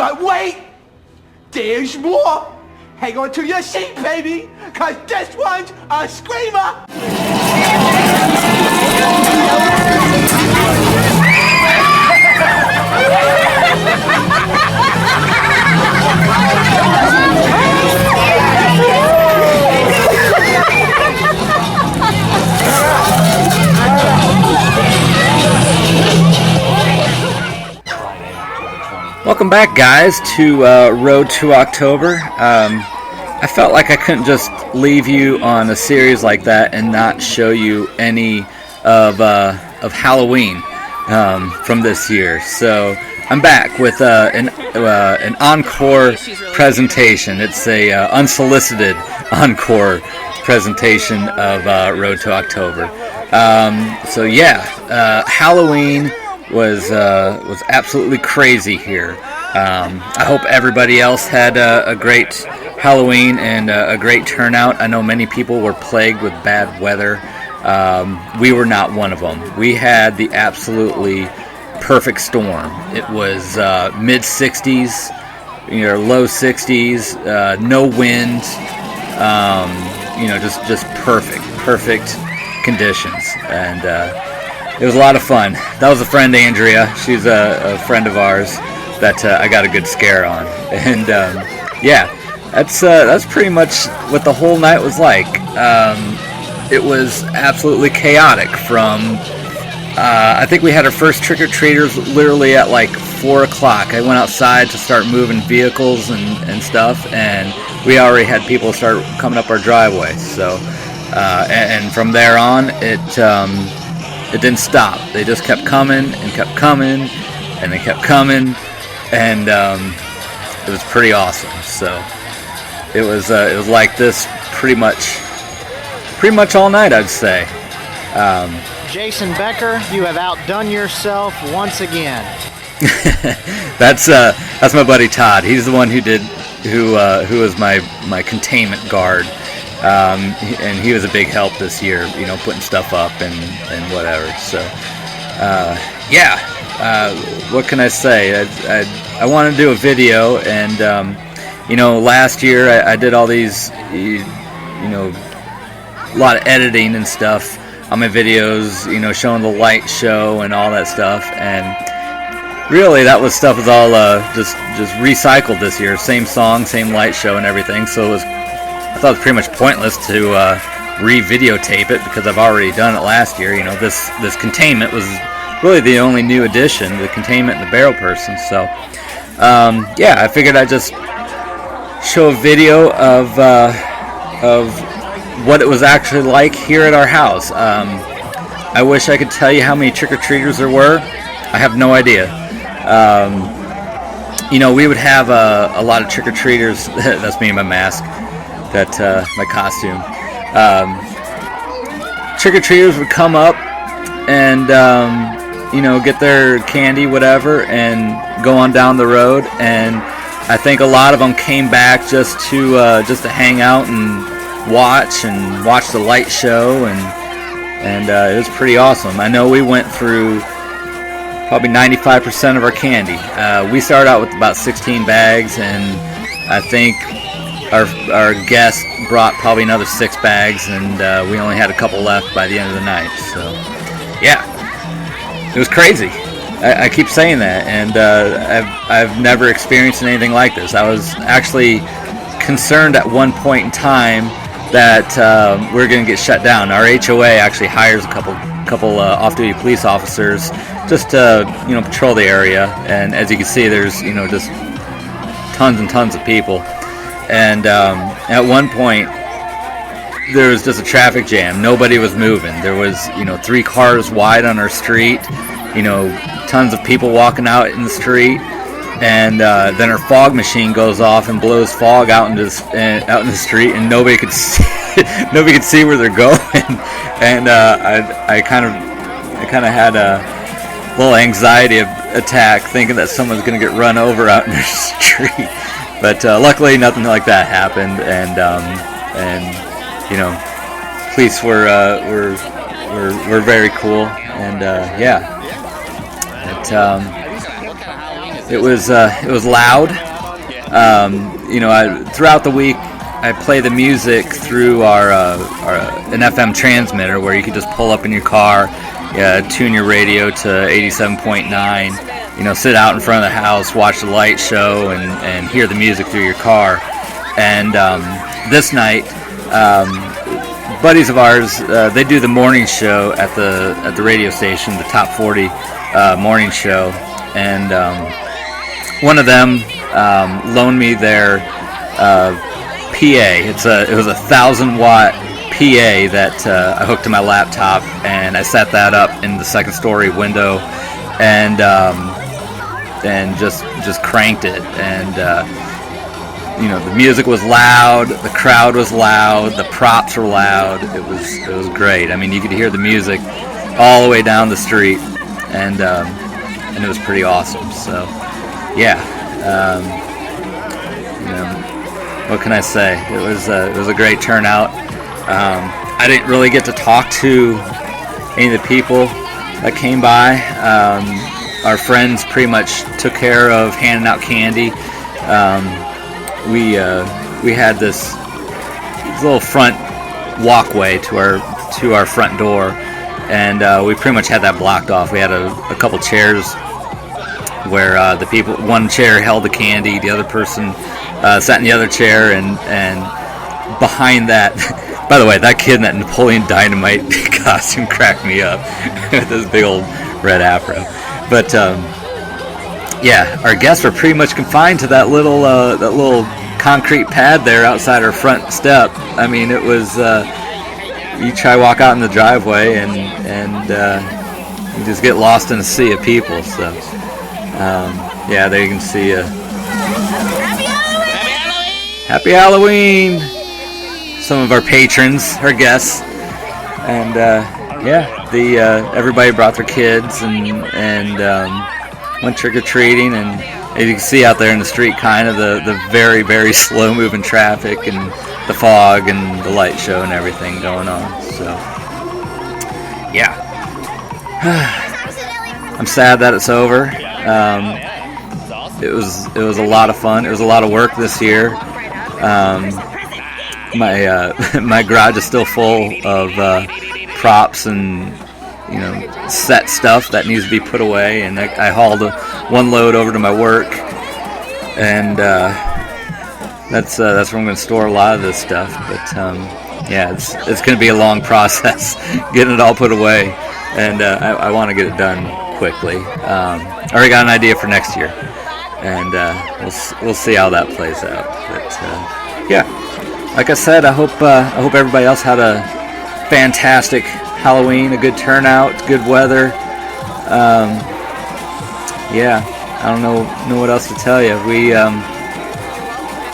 But wait, there's more. Hang on to your seat, baby, cause this one's a screamer. Welcome back, guys, to Road to October. I felt like I couldn't just leave you on a series like that and not show you any of Halloween from this year. So I'm back with an encore presentation. It's a unsolicited encore presentation of Road to October. So yeah, Halloween was absolutely crazy here. I hope everybody else had a great Halloween and a great turnout. I know many people were plagued with bad weather. We were not one of them. We had the absolutely perfect storm. It was mid 60s, low 60s, no wind, just perfect conditions, and it was a lot of fun. That was a friend, Andrea. She's a friend of ours that I got a good scare on. And yeah, that's pretty much what the whole night was like. It was absolutely chaotic from, I think we had our first trick-or-treaters literally at like 4 o'clock. I went outside to start moving vehicles and stuff, and we already had people start coming up our driveway. So, and from there on, it didn't stop. They just kept coming and kept coming, and they kept coming, and it was pretty awesome. So it was like this pretty much all night, I'd say. Jason Becker, you have outdone yourself once again. That's my buddy Todd. He's the one who was my containment guard. And he was a big help this year, putting stuff up and whatever. So, yeah, what can I say? I want to do a video, and, last year I did all these, a lot of editing and stuff on my videos, showing the light show and all that stuff, and really that stuff was all just recycled this year. Same song, same light show and everything, so I thought it was pretty much pointless to re-videotape it because I've already done it last year. This containment was really the only new addition, the containment and the barrel person. So, yeah, I figured I'd just show a video of what it was actually like here at our house. I wish I could tell you how many trick-or-treaters there were. I have no idea. We would have a lot of trick-or-treaters. That's me in my mask. My costume. Trick-or-treaters would come up and get their candy, whatever, and go on down the road. And I think a lot of them came back just to hang out and watch the light show, and it was pretty awesome. I know we went through probably 95% of our candy. We started out with about 16 bags, and I think our guest brought probably another 6 bags, and we only had a couple left by the end of the night. So, yeah, it was crazy. I keep saying that, and I've never experienced anything like this. I was actually concerned at one point in time that we're going to get shut down. Our HOA actually hires a couple off-duty police officers just to patrol the area, and as you can see, there's just tons and tons of people. And at one point, there was just a traffic jam. Nobody was moving. There was, 3 cars wide on our street. Tons of people walking out in the street. And then our fog machine goes off and blows fog out in the street, and nobody could see. Nobody could see where they're going. And I kind of had a little anxiety attack, thinking that someone's going to get run over out in the street. But luckily, nothing like that happened, and police were very cool, and yeah. It was loud. Throughout the week, I play the music through an FM transmitter where you could just pull up in your car, tune your radio to 87.9. Sit out in front of the house, watch the light show, and hear the music through your car. And this night, buddies of ours, they do the morning show at the radio station, the Top 40 morning show, and one of them loaned me their PA. It was a 1,000-watt PA that I hooked to my laptop, and I set that up in the second story window, and just cranked it. And the music was loud, the crowd was loud, the props were loud. It was great. I mean, you could hear the music all the way down the street, and it was pretty awesome. So, yeah. What can I say? It was a great turnout. I didn't really get to talk to any of the people that came by. Our friends pretty much took care of handing out candy. We had this little front walkway to our front door, and we pretty much had that blocked off. We had a couple chairs where the people, one chair held the candy, the other person sat in the other chair, and behind that, by the way, that kid in that Napoleon Dynamite costume cracked me up with this big old red afro. But yeah, our guests were pretty much confined to that little concrete pad there outside our front step. I mean, it was you try to walk out in the driveway and you just get lost in a sea of people. So yeah, there you can see Happy Halloween! Some of our patrons, our guests, and yeah, everybody brought their kids and went trick or treating, and as you can see out there in the street, kind of the very, very slow moving traffic and the fog and the light show and everything going on. So yeah, I'm sad that it's over. It was a lot of fun. It was a lot of work this year. My garage is still full of props and set stuff that needs to be put away, and I hauled one load over to my work, and that's where I'm going to store a lot of this stuff. But yeah, it's going to be a long process getting it all put away, and I want to get it done quickly. I already got an idea for next year, and we'll see how that plays out. But yeah, like I said, I hope everybody else had a fantastic Halloween, a good turnout, good weather. Yeah, I don't know what else to tell you. I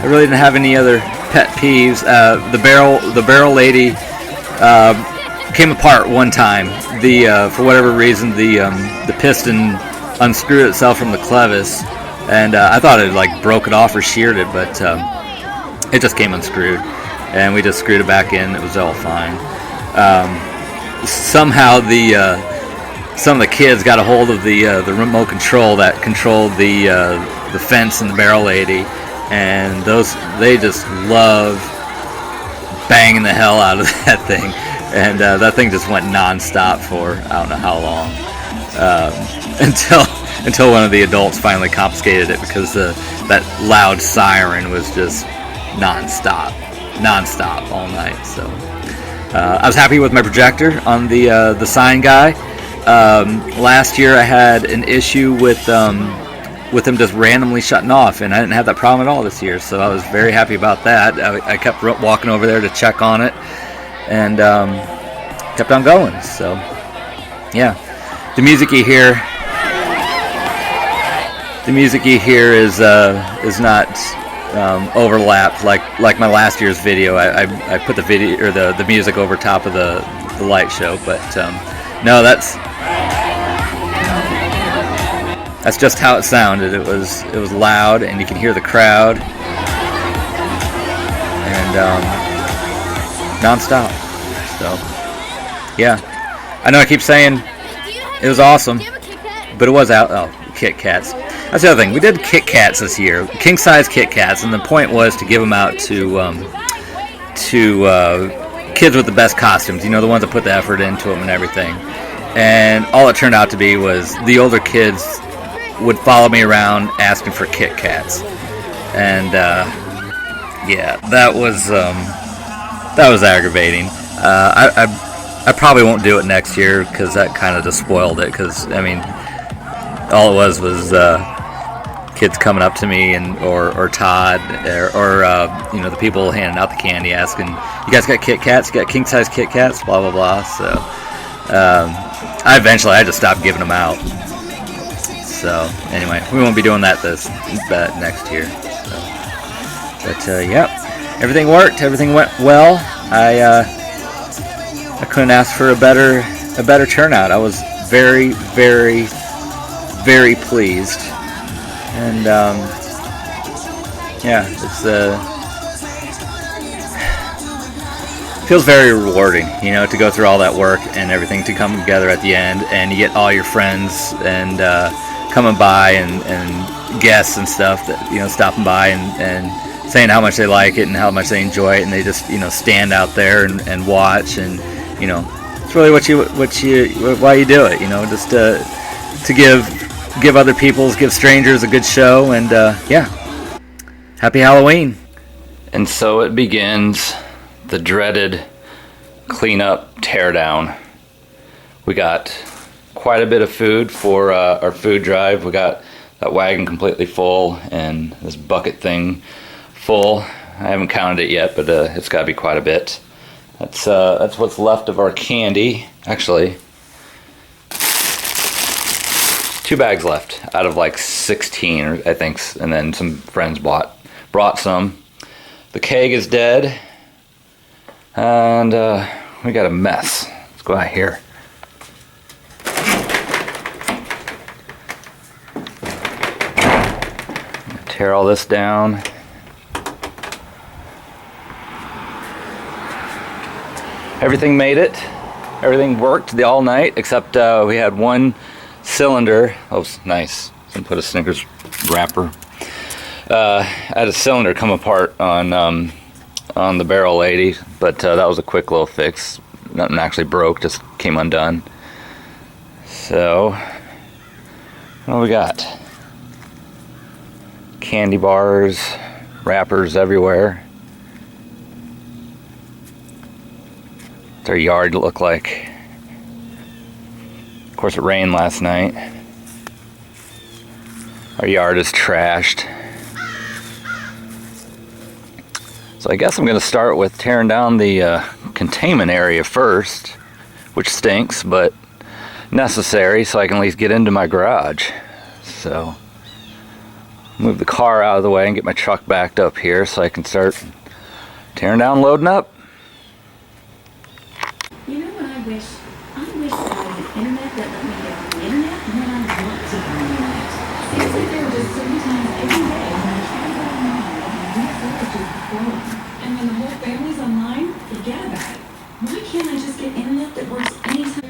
really didn't have any other pet peeves. The barrel lady came apart one time. For whatever reason, the piston unscrewed itself from the clevis, and I thought it like broke it off or sheared it, but it just came unscrewed, and we just screwed it back in. It was all fine. Somehow some of the kids got a hold of the remote control that controlled the fence and the barrel lady, and they just love banging the hell out of that thing, and that thing just went non-stop for I don't know how long, until one of the adults finally confiscated it, because that loud siren was just non-stop all night. So I was happy with my projector on the sign guy. Last year I had an issue with them just randomly shutting off, and I didn't have that problem at all this year, so I was very happy about that. I kept walking over there to check on it, and kept on going. So yeah, the music you hear is not overlapped like my last year's video. I put the video or the music over top of the light show, but no, that's just how it sounded. It was loud, and you can hear the crowd, and non-stop. So yeah, I know I keep saying it was awesome, but it was out. Oh, Kit Kats. That's the other thing. We did Kit Kats this year, king size Kit Kats, and the point was to give them out to kids with the best costumes. You know, the ones that put the effort into them and everything. And all it turned out to be was the older kids would follow me around asking for Kit Kats, and yeah, that was aggravating. I probably won't do it next year because that kind of just spoiled it. Because I mean, all it was kids coming up to me and or Todd or you know, the people handing out the candy asking, "You guys got Kit Kats? You got king size Kit Kats?" Blah blah blah. So I eventually just stopped giving them out. So anyway, we won't be doing that next year. So, but yeah, everything worked. Everything went well. I couldn't ask for a better turnout. I was very, very, very pleased, and yeah, it's feels very rewarding, you know, to go through all that work and everything to come together at the end, and you get all your friends and coming by and guests and stuff that, you know, stopping by and saying how much they like it and how much they enjoy it, and they just, you know, stand out there and watch, and you know, it's really why you do it, you know, just to give other people, give strangers a good show, and yeah, happy Halloween. And so it begins, the dreaded cleanup teardown. We got quite a bit of food for our food drive. We got that wagon completely full and this bucket thing full. I haven't counted it yet, but it's got to be quite a bit. That's what's left of our candy. Actually, 2 bags left out of like 16, I think, and then some friends brought some. The keg is dead, and we got a mess. Let's go out here. Tear all this down. Everything made it. Everything worked all night, except we had one cylinder. Oh, nice. Someone put a Snickers wrapper. I had a cylinder come apart on the barrel lady, but that was a quick little fix. Nothing actually broke, just came undone. So, what do we got? Candy bars, wrappers everywhere. What's our yard look like? Of course, it rained last night. Our yard is trashed. So I guess I'm going to start with tearing down the containment area first, which stinks, but necessary so I can at least get into my garage. So move the car out of the way and get my truck backed up here so I can start tearing down, loading up. You know what I wish? I wish that I had internet that let me get on the internet when I want to go on the internet. Seems like there are just certain times every day when I try to go online and my phone is just flowing. And when the whole family's online, forget about it. Why can't I just get internet that works anytime?